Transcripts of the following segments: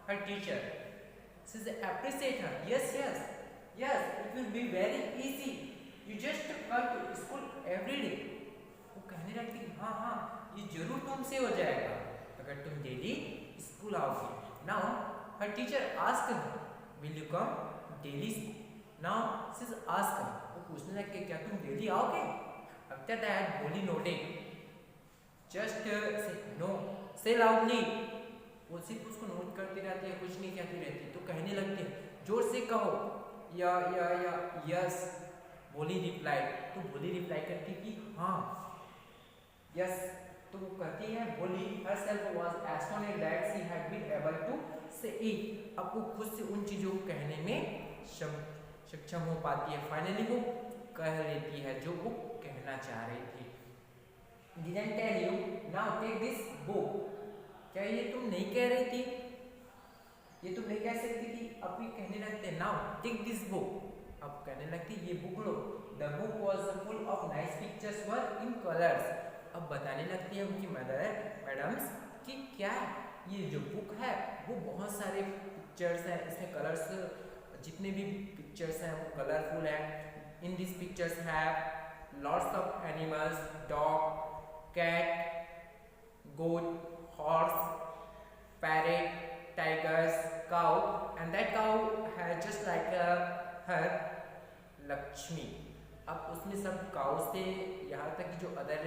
her teacher. She appreciate her. Yes, yes, yes. It will be very easy. You just come to school every day. वो कहने लगती हाँ हाँ ये जरूर तुमसे हो जाएगा अगर तुम डेली स्कूल आओगे. Now her teacher asked her, will you come daily? Now she asked her. वो पूछने लगे क्या तुम डेली आओगे? After that Molly nodded. Just say no. Say loudly. वो सिर्फ उसको नोट करती रहती है, कुछ नहीं कहती रहती. तो कहने लगती है जोर से कहो या यस. बोली रिप्लाई. तो बोली रिप्लाई करती कि हाँ यस. तो वो कहती है बोली herself was astonished that she had been able to say it. अब वो खुद से उन चीजों को कहने में सक्षम हो पाती है. फाइनली वो कह लेती है जो वो कहना चाह रही थी. Didn't tell you, now take this book. क्या ये तुम नहीं कह रही थी? ये तुम नहीं कह सकती थी. अब भी कहने लगते now take this book. अब कहने लगती ये book low. The book was full of nice pictures were in colors. अब बताने लगती है उनकी मैडम्स कि क्या ये जो बुक है वो बहुत सारे पिक्चर्स हैं, इसमें कलर्स जितने भी पिक्चर्स हैं वो कलरफुल है. In these pictures have lots of animals, dog, cat, goat, horse, parrot, tigers, cow, and that cow has just like her Lakshmi. अब उसमें सब काउ थे, यहाँ तक कि जो अदर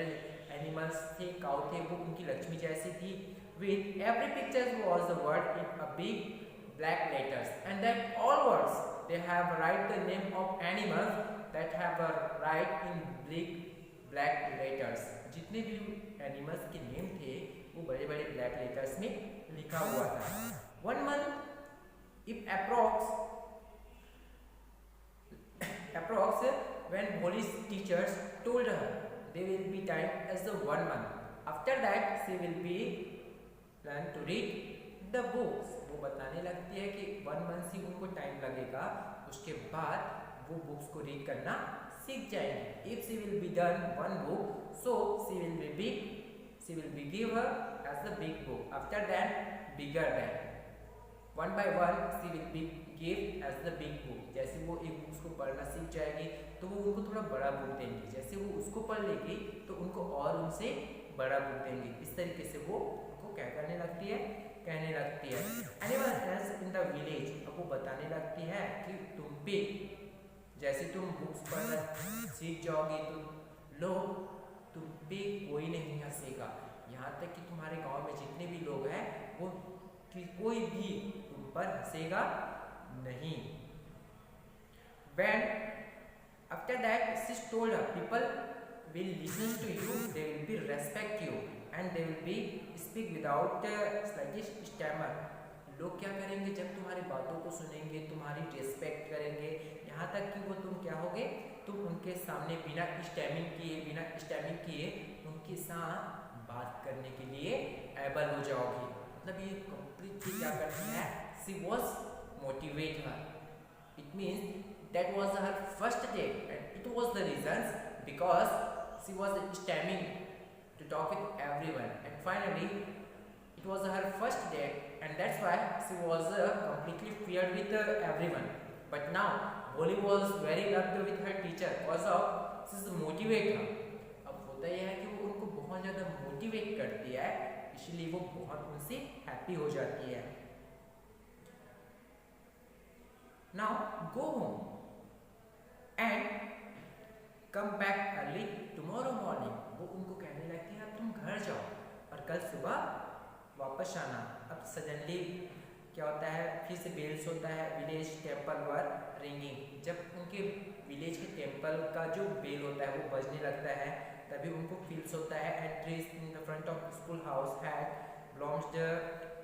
एनिमल्स थे, काउ थे, वो उनकी लक्ष्मी जैसी थी. With every picture was a word in a big black letters, and that all words they have write the name of animals that have a write in big black letters. जितने भी animals के name थे वो बड़े बड़े black letters में लिखा हुआ था. 1 month if approx when Molly's teachers told her they will be time as the 1 month. After that she will be plan to read the books. वो बताने लगती है कि 1 month ही उनको टाइम लगेगा, उसके बाद वो बुक्स को रीड करना सीख जाएंगे. If she will be done one book, so she will be give her as the big book. After that bigger than. One by one she will be give as the big book. जैसे वो एक books को पढ़ना सीख जाएगी तो वो उनको थोड़ा बड़ा बुक देंगे. जैसे वो उसको पढ़ लेगी तो उनको और उनसे बड़ा बुक देंगे. इस तरीके से वो उनको क्या करने लगती है, कहने लगती है. Anyone else in the village. अब वो बताने लगती है कि तुम भी जैसे तुम बुक्स पढ़ना सीख जाओगी तो लोग तुम पे कोई नहीं हंसेगा. यहाँ तक कि तुम्हारे गांव में जितने भी लोग हैं वो कोई भी तुम पर हंसेगा नहीं. When after that she told her people will listen to you, they will be respect you and they will be speak without sluggish stammer. लोग क्या करेंगे जब तुम्हारी बातों को सुनेंगे, तुम्हारी रिस्पेक्ट करेंगे. यहाँ तक कि वो तुम क्या होगे, तुम उनके सामने बिना स्टैमिंग किए उनके साथ बात करने के लिए एबल हो जाओगी. मतलब ये कंप्लीटली क्या करती है, she was motivate her. It means that was her first day and it was the reasons because she was stemming to talk with everyone and finally it was her first day and that's why she was completely feared with everyone. But now Molly was very loved with her teacher because of she is motivator. अब होता यह है कि वो उनको बहुत ज़्यादा motivate करती है, इसलिए वो बहुत उनसे हैप्पी हो जाती है. Now go home and come back early tomorrow morning. वो उनको कहने लगती है अब तुम घर जाओ और कल सुबह वापस आना. अब सडनली क्या होता है, फिर से बेल्स होता है. विलेज टेम्पल वर रिंगिंग. जब उनके विलेज के टेम्पल का जो बेल होता है वो बजने लगता है तभी उनको फील्स होता है. And trees in the front of school house had bloomed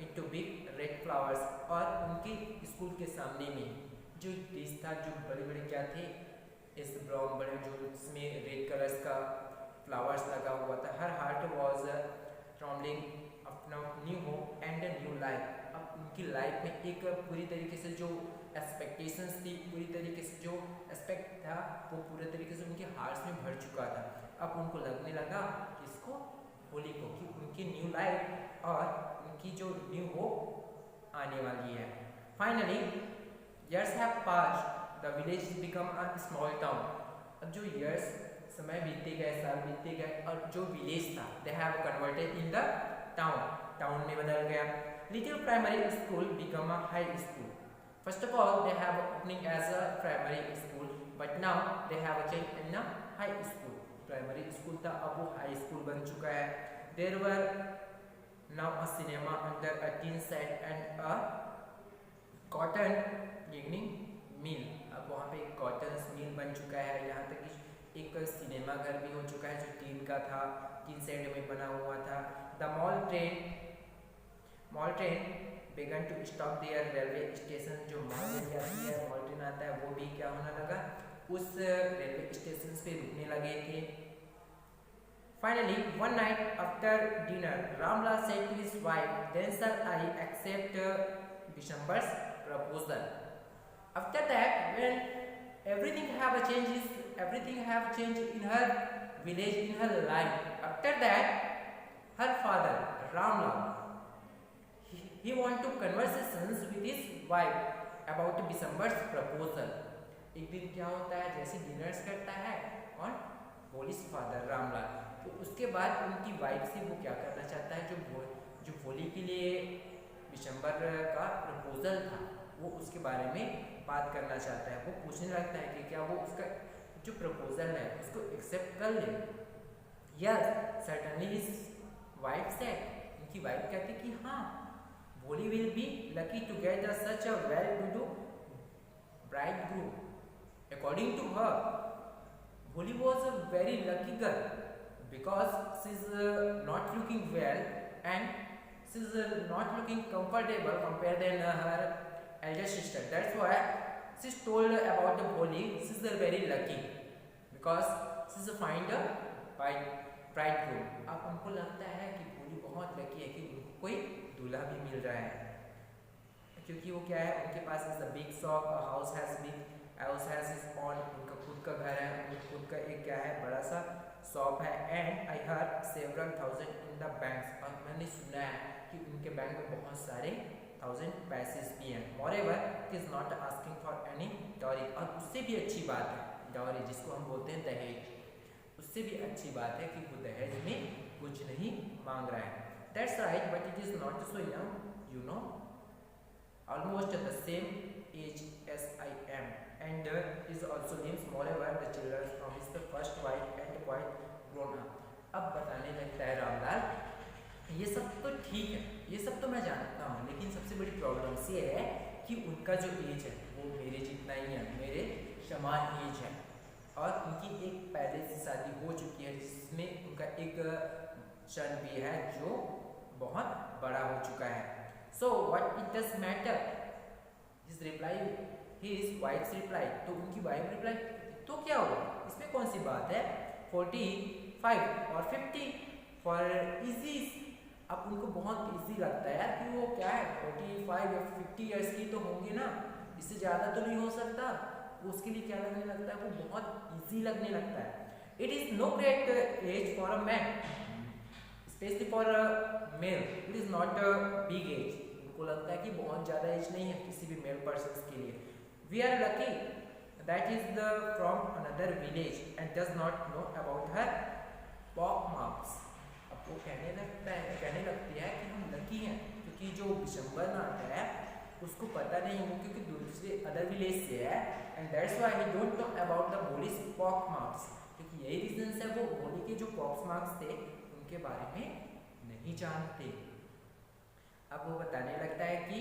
into big red flowers. और उनके स्कूल के सामने में जो ट्रीज था, जो बड़े बड़े क्या थे, इस ब्राउन बड़े जो इसमें रेड कलर्स का फ्लावर्स लगा हुआ था. हर हार्ट वॉज ट्रॉम्बलिंग अपना new hope and new life. अब उनकी लाइफ में एक पूरी तरीके से जो एक्सपेक्टेशंस थी, पूरी तरीके से जो एक्सपेक्ट था वो पूरे तरीके से उनके हार्ट्स में भर चुका था. अब उनको लगने लगा किसको, होली को, कि उनकी न्यू लाइफ और उनकी जो न्यू होप आने वाली है। Finally years have passed, the village become a small town. अब जो years समय बीतते गए, साल बीतते गए, और जो विलेज था they have converted in the town, town में बदल गया। Little primary school become a high school. First of all they have opening as a primary school, but now they have a change in a high school. Primary school था, अब वो high school बन चुका है। There were now a cinema under a tin shed and a cotton ginning mill. अब वहाँ पे एक कॉटन मिल बन चुका है, यहाँ तक कि एक सिनेमा घर भी हो चुका है जो टीन का था, टीन सेड में बना हुआ था। The mall train began to stop their railway station. जो मॉल में जाती है, मॉल ट्रेन आता है, वो भी क्या होने लगा, उस रेलवे स्टेशन पे रुकने लगे थे। Finally, one night after dinner, Ramlal said to his wife, "Then shall I accept Bishambar's proposal." After that, when everything have changed in her village, in her life. After that, her father Ramlal, he want to conversations with his wife about Bishambar's proposal. एक दिन क्या होता है, जैसे dinners करता है और भोली's father Ramlal, तो उसके बाद उनकी वाइफ से वो क्या करना चाहता है, जो भोली के लिए बिशंबर का प्रपोजल था वो उसके बारे में बात करना चाहता है। वो पूछने लगता है कि क्या वो उसका जो प्रपोजल है उसको एक्सेप्ट कर ले। Yes certainly his wife said, उनकी वाइफ कहती कि हाँ, Bholi will be lucky to get such a well to do bridegroom. According to her, Bholi was a very lucky girl because she's not looking well and she's not looking comfortable compared than her elder sister. That's why she's told about the Bholi. She's very lucky because she's a find a bridegroom. अब उनको लगता है कि भोली बहुत lucky है कि उनको कोई दूल्हा भी मिल रहा है, क्योंकि वो क्या है, उनके पास is a big shop, house has is on, उनका खुद का घर है, उनका खुद का एक क्या है, बड़ा सा शॉप है। And I heard several thousand in the banks, और मैंने सुना है कि उनके बैंक में बहुत सारे 1000 पैसे भी हैं। Moreover it is not asking for any dowry, और उससे भी अच्छी बात है, डॉरी जिसको हम बोलते हैं दहेज, उससे भी अच्छी बात है कि वो दहेज में कुछ नहीं मांग रहा है। That's right, but it is not so young, you know, almost the same age as I am, and is also names. Moreover, the children from his first wife and quite grown up. अब बताने लगता है रामलाल, ये सब तो ठीक है, ये सब तो मैं जानता हूँ, लेकिन सबसे बड़ी प्रॉब्लम ये है कि उनका जो एज है वो मेरे जितना ही है, मेरे समान एज है, और उनकी एक पहले से शादी हो चुकी है जिसमें उनका एक सन भी है जो बहुत बड़ा हो चुका है। So what it does matter? His reply, his wife's reply. तो उनकी वाइफ रिप्लाई, तो क्या हुआ, इसमें कौन सी बात है, 45 और 50 फॉर इजी। अब उनको बहुत इजी लगता है यार कि वो क्या है, 45 या 50 ईयर्स की तो होंगे ना, इससे ज़्यादा तो नहीं हो सकता, उसके लिए क्या लगने लगता है, वो बहुत इजी लगने लगता है। It is no great age for a man, specially for a male, it is not a big age, उनको लगता है कि बहुत ज़्यादा एज नहीं है किसी भी मेल पर्सन के लिए। We are lucky that is the from another village and does not know about her pock marks. अब वो कहने लगती है कि हम लकी हैं क्योंकि जो बिशंबर नाथ है उसको पता नहीं, वो क्योंकि दूसरे अदर विलेज से है, and that's why he don't know about the Bholi's pock marks, क्योंकि यही रीजन है वो भोली के जो पॉक्स मार्क्स थे उनके बारे में नहीं जानते। अब वो बताने लगता है कि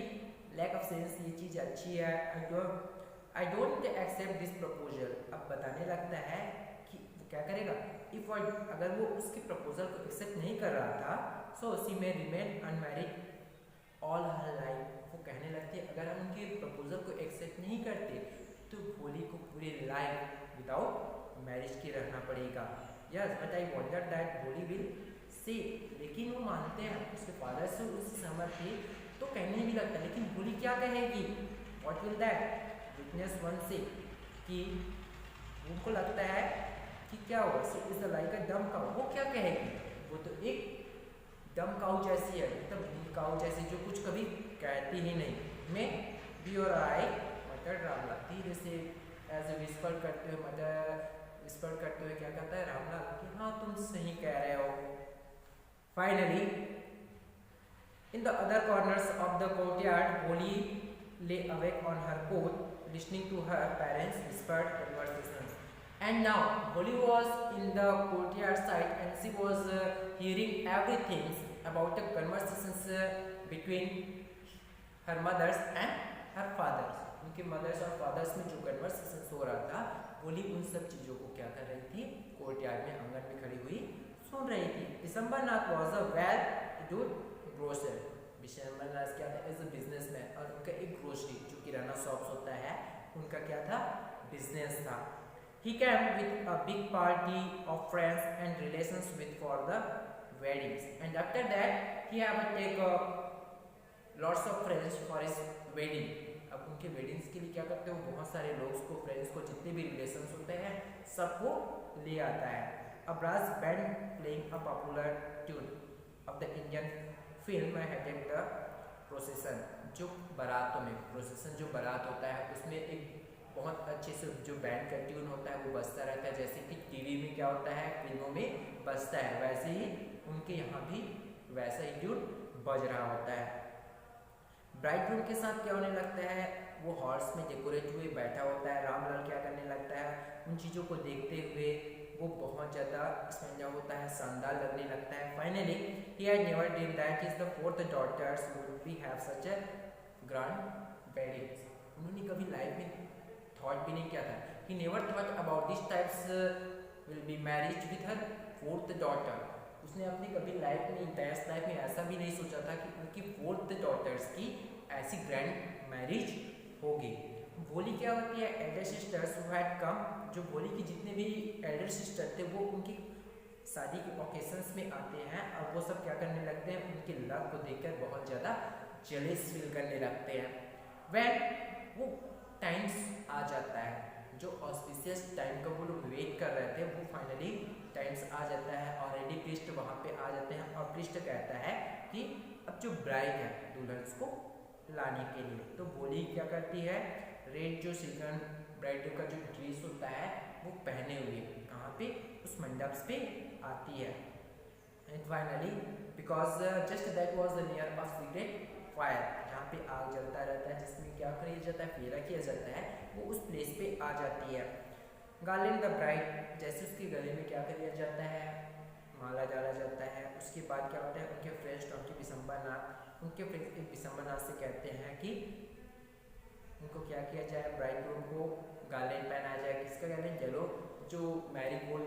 लैक ऑफ सेंस, ये चीज़ अच्छी है, I don't accept this proposal. अब बताने लगता है कि वो क्या करेगा, इफ अगर वो उसके प्रपोजल को एक्सेप्ट नहीं कर रहा था, so she may remain unmarried all her life. वो कहने लगती है अगर हम उनके प्रपोजल को एक्सेप्ट नहीं करते तो भोली को पूरी लाइफ विदाउट मैरिज के रहना पड़ेगा। Yes but I want that भोली विल से, लेकिन वो मानते हैं, उसके फादर से उससे सहमत थे, तो कहने भी लगता है, लेकिन भोली क्या कहेगी, what will that witness one से, कि उनको लगता है कि क्या हुआ, सी इज लाइक अ डम काउ, वो क्या कहेगी, वो तो एक डम काउ जैसी है, एकदम काउ जैसी जो कुछ कभी कहती ही नहीं, मैं बी और आई मटर रामलाल। धीरे से एज ए विस्पर करते हुए विस्पर करते हुए क्या कहता है रामलाल कि हाँ तुम सही कह रहे हो। Finally in the other corners of the courtyard, Holly lay awake on her couch, listening to her parents' whispered conversations. And now Holly was in the courtyard side, and she was hearing everything about the conversations between her mothers and her fathers. उनके mother's और fathers में जो conversation हो रहा था, होली उन सब चीज़ों को क्या कर रही थी, कोर्टयार्ड में आंगन में खड़ी हुई सुन रही थी। Vishambarnath was a well-to-do grocer. Vishambarnath क्या था, एज अ बिजनेसमैन, और उनका एक ग्रोसरी जो किराना शॉप्स होता है उनका क्या था, बिजनेस था। He came with a big party of friends and relations with for the weddings, and after that he have to take lots of friends for his wedding. अब उनके वेडिंग्स के लिए क्या करते हो, बहुत सारे लोग को, फ्रेंड्स को, जितने भी रिलेशंस होते हैं सबको ले आता है। A brass band playing a popular tune of the Indian film headed the procession. जो बारातों में प्रोसेसन, जो बारात होता है उसमें एक बहुत अच्छे से जो बैंड का ट्यून होता है वो बजता रहता है, जैसे कि टीवी में क्या होता है, फिल्मों में बजता है, वैसे ही उनके यहाँ भी वैसा ही ट्यून बज रहा होता है। ब्राइडग्रूम के साथ क्या होने लगता है, वो हॉर्स में डेकोरेट हुए बैठा होता है। रामलाल क्या करने लगता है, उन चीज़ों को देखते हुए वो बहुत ज़्यादा इसमें होता है, शानदार लगने लगता है। Finally he had never dreamed that is the fourth daughters would be have such a grand wedding. उन्होंने कभी लाइफ में थॉट भी नहीं किया था, he never thought about this types will be marriage with her fourth daughter. उसने अपनी कभी लाइफ में, बेस्ट लाइफ में ऐसा भी नहीं सोचा था कि उनकी फोर्थ डॉटर्स की ऐसी ग्रैंड मैरिज होगी। भोली क्या होती है, Elder sisters who had come, जो भोली की जितने भी एल्डर सिस्टर थे वो उनकी शादी के ओकेशंस में आते हैं और वो सब क्या करने लगते हैं, उनके लव को देखकर बहुत ज़्यादा जेलस फील करने लगते हैं। व्हेन वो टाइम्स आ जाता है, जो ऑस्पिशियस टाइम का वो लोग वेट कर रहे थे, वो फाइनली टाइम्स आ जाता है और रेडी प्रीस्ट वहाँ पे आ जाते हैं और प्रीस्ट कहता है कि अब जो ब्राइड है दुल्हन को लाने के लिए, तो भोली क्या करती है, रेड जो सिल्कन ब्राइड का जो ड्रेस होता है वो पहने हुए कहाँ पे, उस मंडप पे आती है। And finally because just that was the near of secret fire, जहाँ पे आग जलता रहता है जिसमें क्या किया जाता है, फेरा किया जाता है, वो उस प्लेस पे आ जाती है। गार्लैंड द ब्राइड, जैसे उसके गले में क्या किया जाता है, माला डाला जाता है। उसके बाद क्या होता है, उनके फ्रेंड्स उनके विशंबरनाथ, उनके फ्रेंड्स विशंबरनाथ से कहते हैं कि उनको क्या किया जाए, ब्राइड ग्रूम को गार्लैंड पहनाया जाए। किसका गार्लैंड, येलो जो मैरीगोल्ड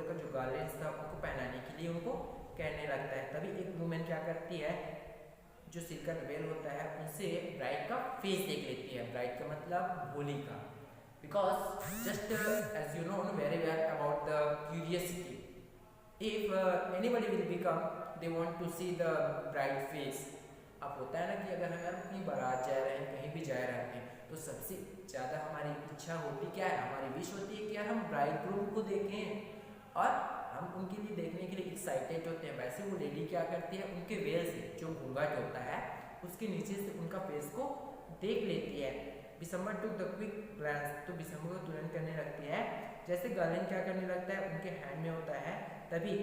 का जो गार्लैंड था उनको पहनाने के लिए उनको कहने लगता है। तभी एक वुमेन क्या करती है, जो सिल्कन वेल होता है उनसे ब्राइड का फेस देख लेती है, ब्राइड का मतलब भोली का, because just as you know very well about the curiosity, if anybody will become, they want to see the bride face. अब होता है ना कि अगर हम अपनी बारात जा रहे हैं, कहीं भी जा रहे हैं, तो सबसे ज़्यादा हमारी इच्छा होती क्या है, हमारी विश होती है कि यार हम ब्राइड ग्रूम को देखें और हम उनके लिए देखने के लिए एक्साइटेड होते हैं। वैसे वो लेडी क्या करती है, उनके वेल से जो घूंघट होता है उसके नीचे से उनका फेस को देख लेती है। Vishambar took the quick glance, तो विशंबर को तुरंत करने लगती है। जैसे गार्लैंड क्या करने लगता है, उनके हैंड में होता है, तभी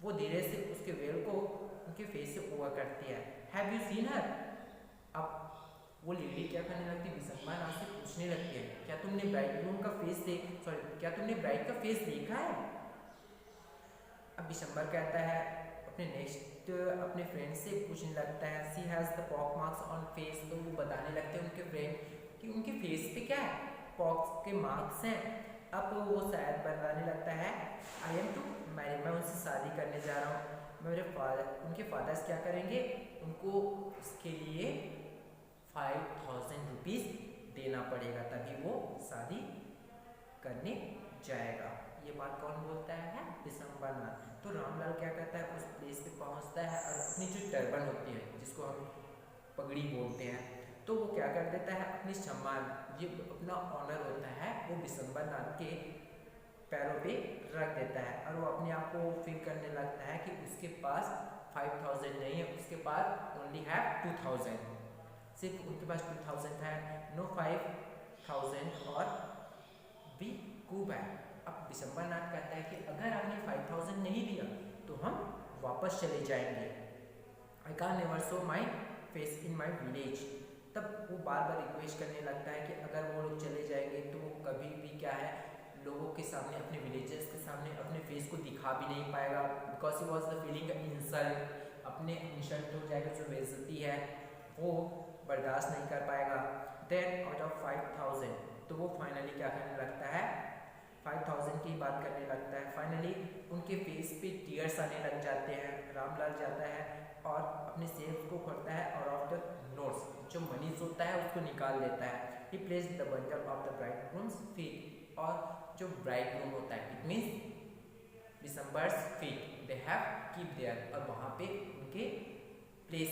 वो धीरे से उसके वेल को उनके फेस से ओवर करती है। हैव यू सीन हर, अब वो लेडी क्या करने लगती है, विशंबरनाथ से पूछने लगती है, क्या तुमने ब्राइडग्रूम का फेस क्या तुमने ब्राइड का फेस देखा है। अब विशंबर कहता है अपने फ्रेंड से पूछने लगता है, she has the pock marks on face, तो वो बताने लगते हैं उनके फ्रेंड कि उनके फेस पे क्या है, पॉक्स के मार्क्स हैं। अब वो शायद बताने लगता है, आई एम टू मैरी, मैं उनसे शादी करने जा रहा हूँ। उनके फादर्स क्या करेंगे, उनको उसके लिए 5000 रुपीज़ देना पड़ेगा, तभी वो शादी करने जाएगा। ये बात कौन बोलता है, विशंबरनाथ। तो रामलाल क्या करता है, उस प्लेस पे पहुंचता है और अपनी जो टर्बन होती है जिसको हम पगड़ी बोलते हैं, तो वो क्या कर देता है, अपनी सम्मान, ये अपना ऑनर होता है, वो विशंबरनाथ के पैरों पे रख देता है और वो अपने आप को फील करने लगता है कि उसके पास 5000 नहीं है, उसके पास ओनली है 2000, सिर्फ उनके पास 2000 है, नो 5000 और वी गो बैक। अब विशंबरनाथ कहता है कि अगर आपने 5000 नहीं दिया तो हम वापस चले जाएंगे। I can never show my face in my village. तब वो बार बार रिक्वेस्ट करने लगता है कि अगर वो लोग चले जाएंगे तो वो कभी भी क्या है लोगों के सामने, अपने विलेजर्स के सामने अपने फेस को दिखा भी नहीं पाएगा, because he was the feeling insult, अपने इंसल्ट हो जाएगा, जो बेइज्जती है वो बर्दाश्त नहीं कर पाएगा। देन आउट ऑफ 5000 तो वो फाइनली क्या करने लगता है, 5000 की बात करने लगता है। फाइनली उनके फेस पे टीयर्स आने लग जाते हैं। रामलाल जाता है और अपने सेफ को खोलता है और ऑफ द नोट्स जो मनीज होता है उसको निकाल देता है। He place the bundle of the bridegroom's feet, और जो ब्राइडग्रूम होता है इट मीन्स दिसंबर्स feet they have keep there, और वहाँ पे उनके प्लेस